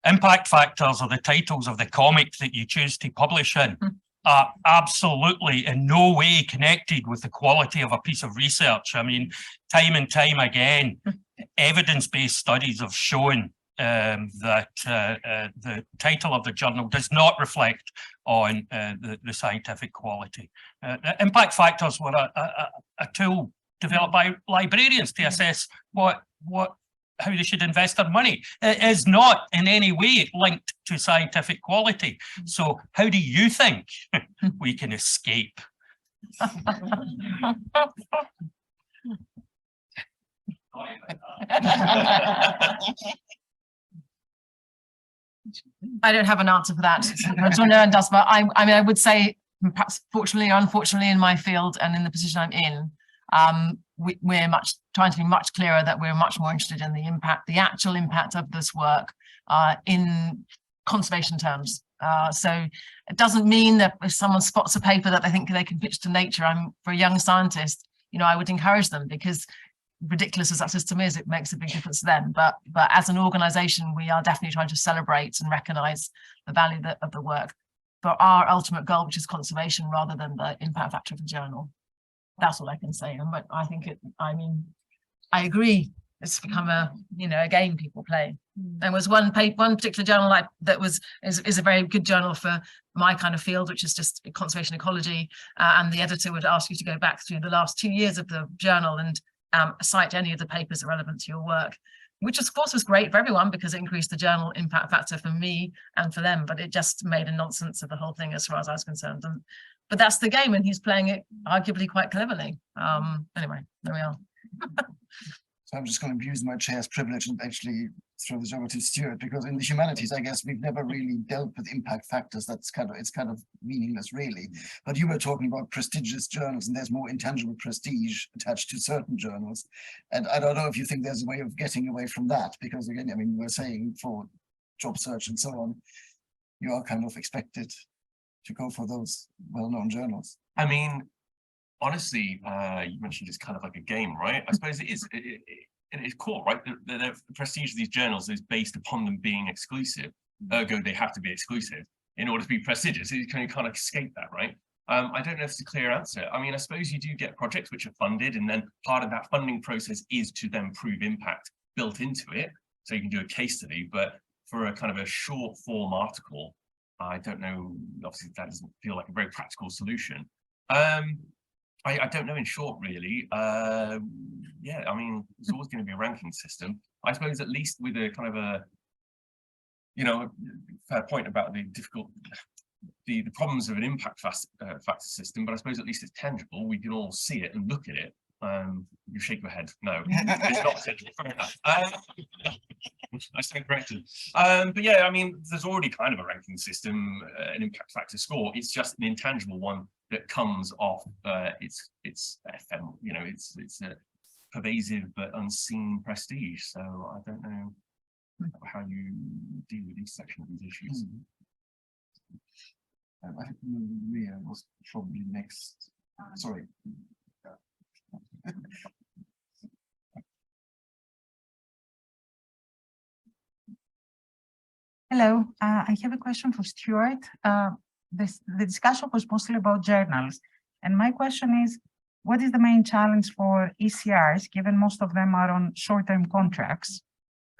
Impact factors are the titles of the comic that you choose to publish in, are absolutely in no way connected with the quality of a piece of research. I mean, time and time again, evidence-based studies have shown that the title of the journal does not reflect on the scientific quality. Impact factors were a tool developed by librarians to assess how they should invest their money. It is not in any way linked to scientific quality. So how do you think we can escape? I don't have an answer for that. Juliet does, but I would say, perhaps fortunately or unfortunately, in my field and in the position I'm in, we're trying to be much clearer that we're much more interested in the actual impact of this work in conservation terms. So it doesn't mean that if someone spots a paper that they think they can pitch to nature, for a young scientist, I would encourage them, because ridiculous as that system is, it makes a big difference to them. But as an organization, we are definitely trying to celebrate and recognize the value of the work for our ultimate goal, which is conservation, rather than the impact factor of the journal. That's all I can say. But I think I agree. It's become a game people play. There was one particular journal that is a very good journal for my kind of field, which is just conservation ecology, and the editor would ask you to go back through the last 2 years of the journal and cite any of the papers relevant to your work, which of course was great for everyone because it increased the journal impact factor for me and for them, but it just made a nonsense of the whole thing as far as I was concerned. But that's the game, and he's playing it arguably quite cleverly. Anyway, there we are. So I'm just going to use my chair's privilege and actually throw this over to Stuart, because in the humanities, I guess we've never really dealt with impact factors. It's kind of meaningless, really. But you were talking about prestigious journals, and there's more intangible prestige attached to certain journals. And I don't know if you think there's a way of getting away from that, because again, I mean, we're saying for job search and so on, you are kind of expected to go for those well-known journals. I mean, honestly, you mentioned it's kind of like a game, right? I suppose it is. It is core, right? The prestige of these journals is based upon them being exclusive. Ergo, they have to be exclusive in order to be prestigious. You can't escape that, right? I don't know if it's a clear answer. I mean, I suppose you do get projects which are funded, and then part of that funding process is to then prove impact built into it. So you can do a case study, but for a kind of a short form article, I don't know. Obviously, that doesn't feel like a very practical solution. I don't know, in short, really. Yeah, I mean, there's always going to be a ranking system. I suppose at least with a kind of a, you know, fair point about the problems of an impact factor system, but I suppose at least it's tangible. We can all see it and look at it. You shake your head. No, it's not tangible. Fair enough. I stand corrected. But yeah, I mean, there's already kind of a ranking system, an impact factor score. It's just an intangible one that comes off it's FM, you know, it's a pervasive but unseen prestige. So I don't know how you deal with these section of these issues. I think Maria was probably next. Sorry. Hello, I have a question for Stuart. The discussion was mostly about journals, and my question is, what is the main challenge for ECRs, given most of them are on short-term contracts,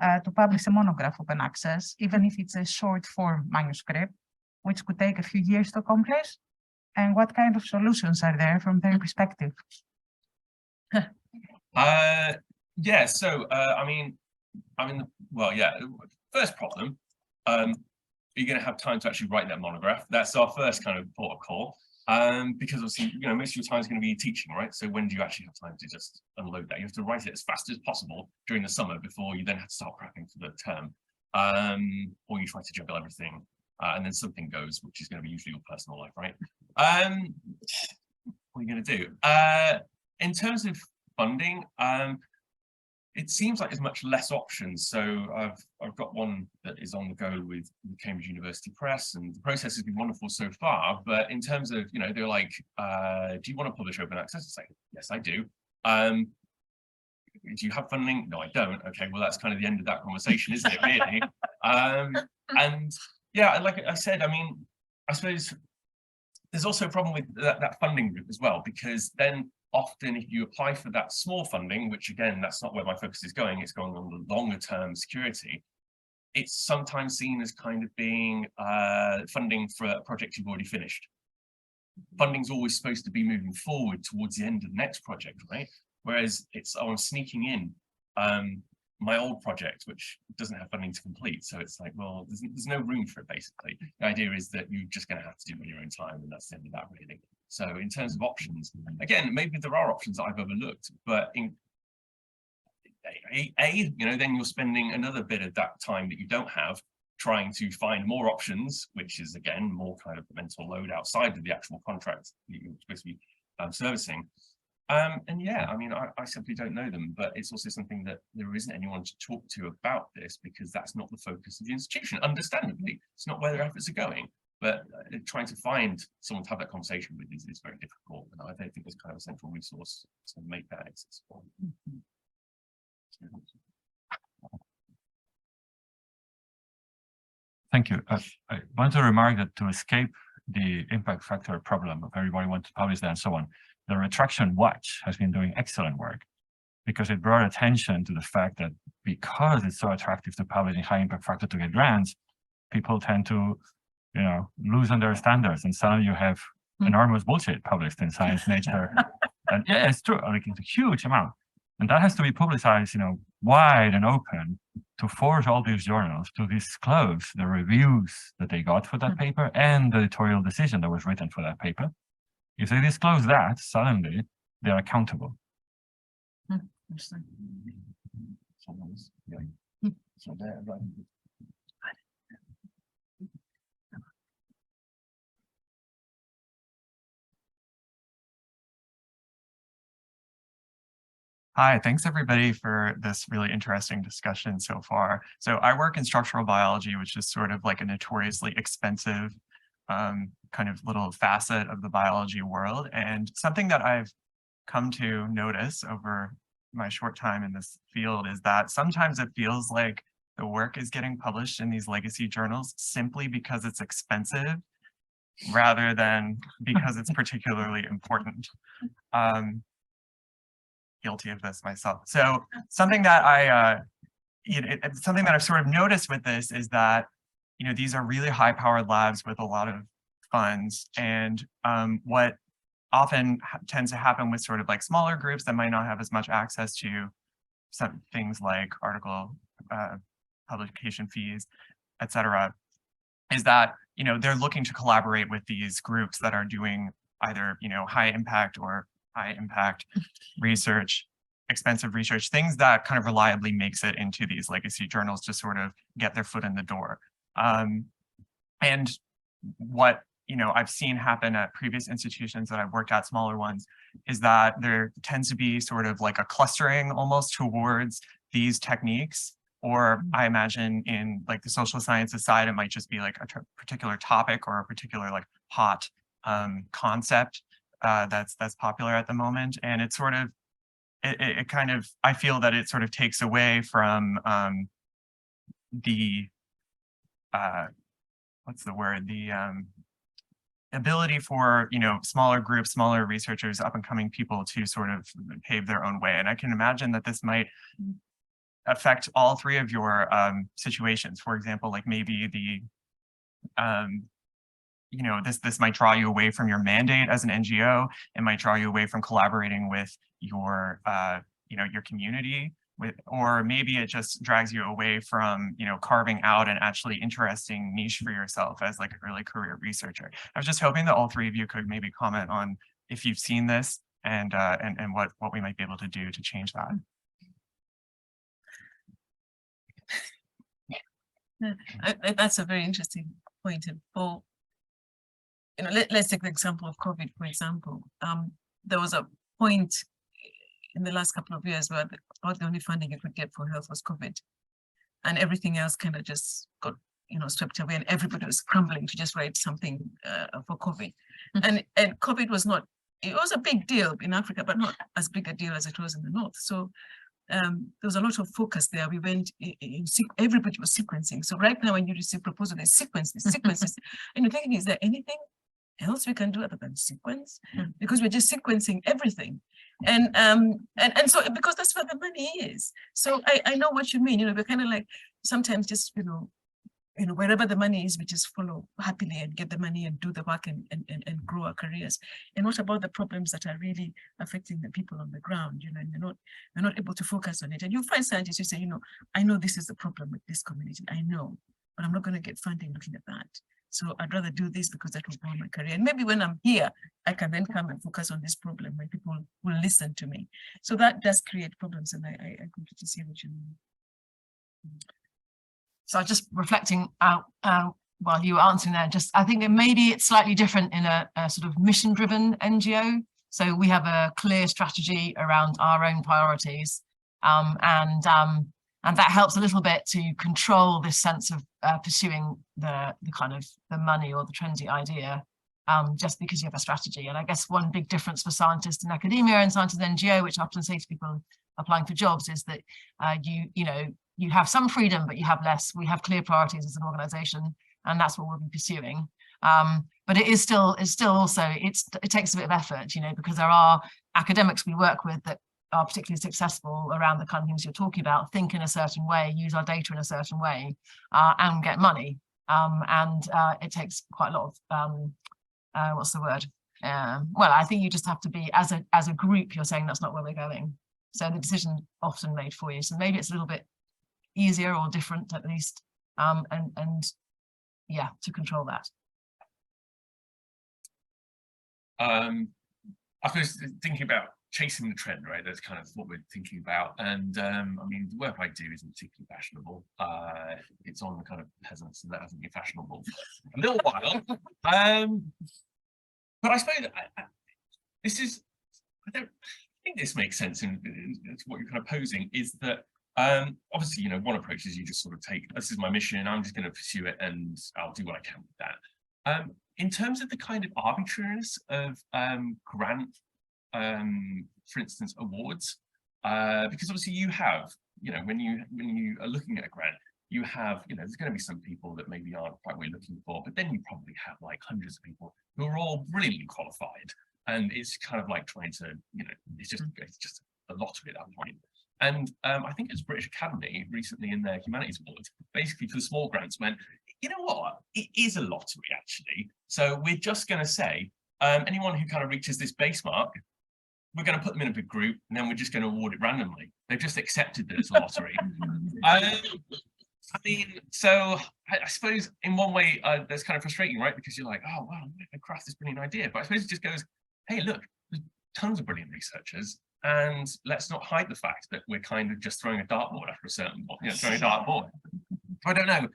to publish a monograph open access, even if it's a short-form manuscript, which could take a few years to accomplish? And what kind of solutions are there from their perspective? Yeah, so I mean, well, yeah. First problem. Are you going to have time to actually write that monograph? That's our first kind of port of call, because obviously, you know, most of your time is going to be teaching, right? So when do you actually have time to just unload that? You have to write it as fast as possible during the summer before you then have to start prepping for the term, or you try to juggle everything, and then something goes, which is going to be usually your personal life, right? What are you going to do? In terms of funding, it seems like there's much less options. So I've got one that is on the go with Cambridge University Press, and the process has been wonderful so far. But in terms of, you know, they're like, do you want to publish open access? It's like, yes, I do. Do you have funding? No, I don't. Okay, well, that's kind of the end of that conversation, isn't it, really? And yeah, like I said, I mean, I suppose there's also a problem with that funding route as well, because then often if you apply for that small funding, which again, that's not where my focus is going, it's going on the longer term security, it's sometimes seen as kind of being funding for a project you've already finished. Funding's always supposed to be moving forward towards the end of the next project, right? Whereas I'm sneaking in my old project, which doesn't have funding to complete. So it's like, well, there's no room for it, basically. The idea is that you're just going to have to do it on your own time, and that's the end of that, really. So in terms of options, again, maybe there are options that I've overlooked, but in you know, then you're spending another bit of that time that you don't have trying to find more options, which is again more kind of mental load outside of the actual contract that you're supposed to be servicing. And yeah, I mean, I simply don't know them, but it's also something that there isn't anyone to talk to about this, because that's not the focus of the institution. Understandably, it's not where their efforts are going. But trying to find someone to have that conversation with is very difficult, and I don't think there's kind of a central resource to make that accessible. Thank you. I want to remark that to escape the impact factor problem of everybody wants to publish that and so on, the Retraction Watch has been doing excellent work, because it brought attention to the fact that because it's so attractive to publish in high impact factor to get grants, people tend to, you know, loosen their standards, and suddenly you have enormous bullshit published in Science, Nature. And yeah, it's true, like it's a huge amount. And that has to be publicized, you know, wide and open to force all these journals to disclose the reviews that they got for that paper and the editorial decision that was written for that paper. If they disclose that, suddenly they're accountable. So there, right. Hi, thanks everybody for this really interesting discussion so far. So I work in structural biology, which is sort of like a notoriously expensive kind of little facet of the biology world. And something that I've come to notice over my short time in this field is that sometimes it feels like the work is getting published in these legacy journals simply because it's expensive rather than because it's particularly important. Guilty of this myself. So something that something that I've sort of noticed with this is that, these are really high-powered labs with a lot of funds, and what often tends to happen with sort of like smaller groups that might not have as much access to some things like article publication fees, etc., is that they're looking to collaborate with these groups that are doing either high impact or high impact research, expensive research, things that kind of reliably makes it into these legacy journals to sort of get their foot in the door. And what I've seen happen at previous institutions that I've worked at, smaller ones, is that there tends to be sort of like a clustering almost towards these techniques. Or I imagine in like the social sciences side, it might just be like a particular topic or a particular like hot concept that's popular at the moment. And it's sort of, it kind of, I feel that it sort of takes away from the, what's the word? The ability for, smaller groups, smaller researchers, up and coming people to sort of pave their own way. And I can imagine that this might affect all three of your situations. For example, like maybe the, this might draw you away from your mandate as an NGO. It might draw you away from collaborating with your, your community, or maybe it just drags you away from, carving out an actually interesting niche for yourself as like an early career researcher. I was just hoping that all three of you could maybe comment on if you've seen this and what we might be able to do to change that. That's a very interesting point. For let's take the example of COVID, for example. There was a point in the last couple of years where about the only funding you could get for health was COVID, and everything else kind of just got swept away, and everybody was scrambling to just write something for COVID. And COVID was not, it was a big deal in Africa, but not as big a deal as it was in the North. So there was a lot of focus there. We went, everybody was sequencing. So right now, when you receive proposal, they sequence, and you're thinking, is there anything else we can do other than sequence? Because we're just sequencing everything. And so because that's where the money is. So I know what you mean. We're kind of like sometimes just wherever the money is, we just follow happily and get the money and do the work and grow our careers. And what about the problems that are really affecting the people on the ground? And they're not able to focus on it. And you find scientists who say, I know this is the problem with this community. I know, but I'm not going to get funding looking at that. So I'd rather do this because that will grow my career. And maybe when I'm here, I can then come and focus on this problem when people will listen to me. So that does create problems. And I completely see what you mean. So just reflecting out while you were answering there, I think that maybe it's slightly different in a sort of mission-driven NGO. So we have a clear strategy around our own priorities, and that helps a little bit to control this sense of pursuing the kind of the money or the trendy idea, just because you have a strategy. And I guess one big difference for scientists in academia and scientists in NGO, which I often say to people applying for jobs, is that you have some freedom, but you have less. We have clear priorities as an organization, and that's what we'll be pursuing. But it takes a bit of effort, because there are academics we work with that are particularly successful around the kind of things you're talking about, think in a certain way, use our data in a certain way, and get money. It takes quite a lot of, what's the word? Well, I think you just have to be, as a group, you're saying that's not where we're going. So the decision often made for you. So maybe it's a little bit easier or different at least, and yeah, to control that. I was thinking about chasing the trend, right? That's kind of what we're thinking about. And I mean, the work I do isn't particularly fashionable. It's on the kind of peasants, and that hasn't been fashionable for a little while. But I suppose this is, I think this makes sense in what you're kind of posing, is that obviously, you know, one approach is you just sort of take, this is my mission, I'm just going to pursue it and I'll do what I can with that. In terms of the kind of arbitrariness of grant, for instance, awards, because obviously you have, you know, when you are looking at a grant, you have, you know, there's going to be some people that maybe aren't quite what you're looking for, but then you probably have like hundreds of people who are all brilliantly qualified, and it's kind of like trying to, you know, it's just a lottery at that point. And I think it's British Academy recently in their humanities awards, basically for the small grants went, you know what, it is a lottery actually. So we're just going to say anyone who kind of reaches this base mark, we're going to put them in a big group, and then we're just going to award it randomly. They've just accepted that it's a lottery. I mean, so I suppose in one way that's kind of frustrating, right? Because you're like, oh, wow, I craft this brilliant idea. But I suppose it just goes, hey, look, there's tons of brilliant researchers, and let's not hide the fact that we're kind of just throwing a dartboard after a certain point, you know, throwing a dartboard. I don't know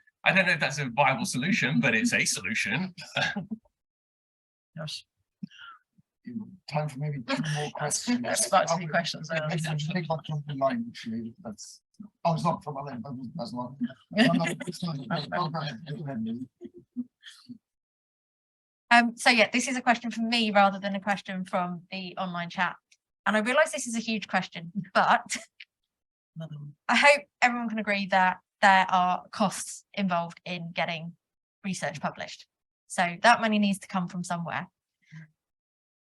if that's a viable solution, but it's a solution. Yes. Time for maybe 2 more questions. That's about 2 questions. Big one from the line, actually. That's, oh, it's not from my line, that's not. So yeah, this is a question from me rather than a question from the online chat. And I realise this is a huge question, but I hope everyone can agree that there are costs involved in getting research published. So that money needs to come from somewhere.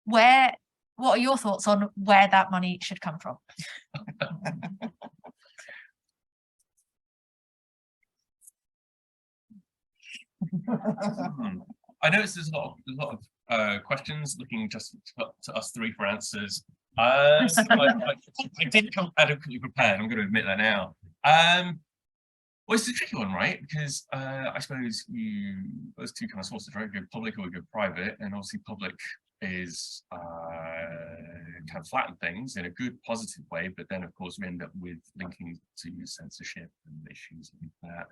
What are your thoughts on where that money should come from? I noticed there's a lot of questions looking just to us 3 for answers. I didn't come adequately prepared, I'm going to admit that now. Well, it's a tricky one, right? Because I suppose those 2 kind of sources, right? Go public or go private, and obviously public is kind of flatten things in a good, positive way, but then of course we end up with linking to censorship and issues like that.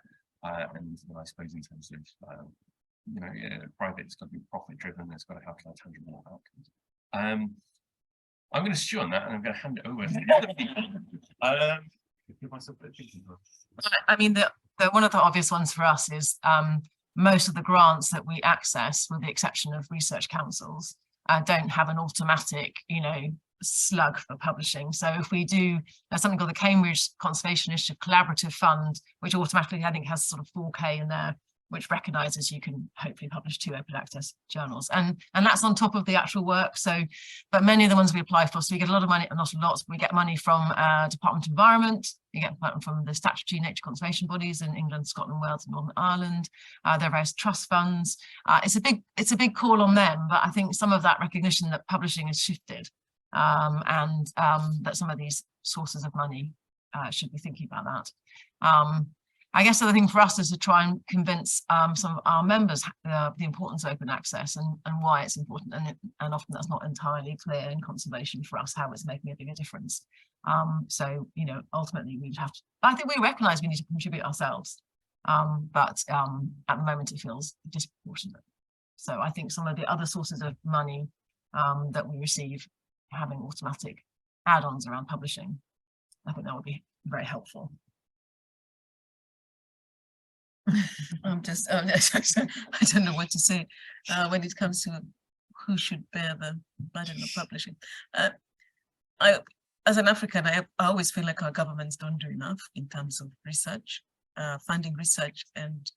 And I suppose in terms of you know, private, it's got to be profit driven, it's got to have kind of tangible outcomes. I'm going to stew on that, and I'm going to hand it over to the other people. I mean, one of the obvious ones for us is most of the grants that we access, with the exception of research councils, don't have an automatic, you know, slug for publishing. So if we do, there's something called the Cambridge Conservation Initiative Collaborative Fund, which automatically, I think, has sort of 4K in there, which recognises you can hopefully publish 2 open access journals, and that's on top of the actual work. So, but many of the ones we apply for, so we get a lot of money, not a lot, we get money from Department of Environment, we get money from the statutory nature conservation bodies in England, Scotland, Wales, and Northern Ireland. There are various trust funds. It's a big call on them, but I think some of that recognition that publishing has shifted, and that some of these sources of money should be thinking about that. I guess the other thing for us is to try and convince some of our members the importance of open access and why it's important, and often that's not entirely clear in conservation for us how it's making a bigger difference. So, you know, ultimately we'd have to, I think we recognise we need to contribute ourselves, but at the moment it feels disproportionate. So I think some of the other sources of money that we receive, having automatic add-ons around publishing, I think that would be very helpful. I don't know what to say when it comes to who should bear the burden of publishing. As an African, I always feel like our governments don't do enough in terms of research, funding research, and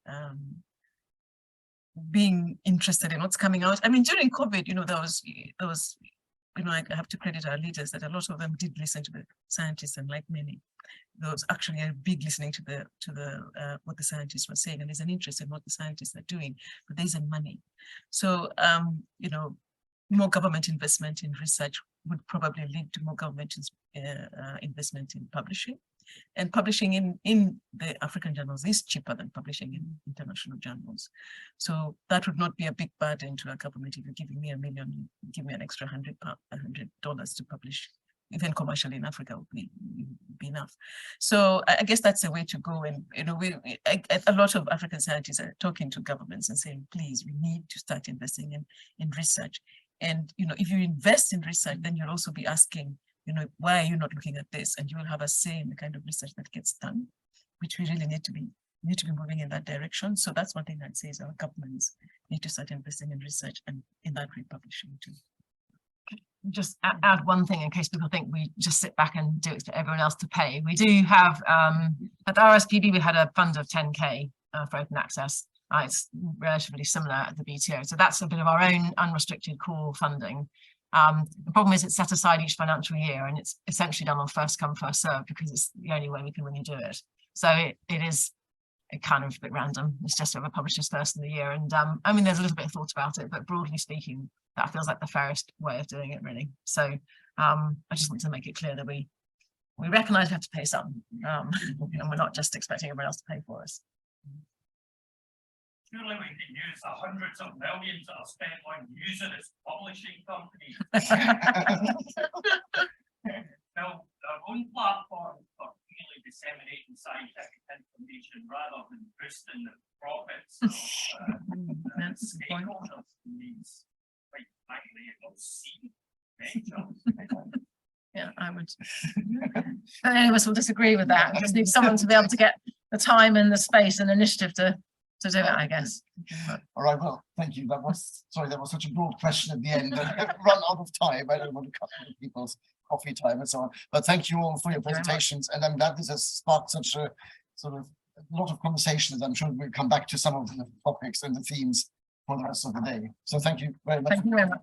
being interested in what's coming out. I mean, during COVID, you know, there was, you know, I have to credit our leaders that a lot of them did listen to the scientists, and like many, there was actually a big listening to the what the scientists were saying, and there's an interest in what the scientists are doing, but there isn't money. So you know, more government investment in research would probably lead to more government investment in publishing, and publishing in the African journals is cheaper than publishing in international journals. So that would not be a big burden to a government. If you're giving me $1 million, give me an extra $100 to publish even commercially in Africa would be enough. So I guess that's the way to go. And a lot of African societies are talking to governments and saying, please, we need to start investing in research. And if you invest in research, then you'll also be asking, why are you not looking at this? And you will have a say in the kind of research that gets done, which we really need to be moving in that direction. So that's one thing I'd say is our governments need to start investing in research and in that way publishing too. Just add one thing in case people think we just sit back and do it for everyone else to pay. We do have, at the RSPB, we had a fund of 10K for open access. It's relatively similar at the BTO. So that's a bit of our own unrestricted core funding. The problem is it's set aside each financial year and it's essentially done on first come, first serve because it's the only way we can really do it. So it is kind of a bit random. It's just whoever publishes first in the year. And I mean, there's a little bit of thought about it, but broadly speaking, that feels like the fairest way of doing it, really. So I just want to make it clear that we recognise we have to pay some, and we're not just expecting everyone else to pay for us. Surely we can use the hundreds of millions that are spent on using its publishing company. Now, their own platform for really disseminating scientific information rather than boosting the profits of stakeholders needs. Yeah, I would. Any of us will disagree with that. We just need someone to be able to get the time and the space and initiative to do it, I guess. All right, well, thank you. That was such a broad question at the end. I've run out of time. I don't want to cut people's coffee time and so on. But thank you all for your presentations. And I'm glad this has sparked such a sort of a lot of conversations. I'm sure we'll come back to some of the topics and the themes for the rest of the day. So thank you very much. Thank you very much.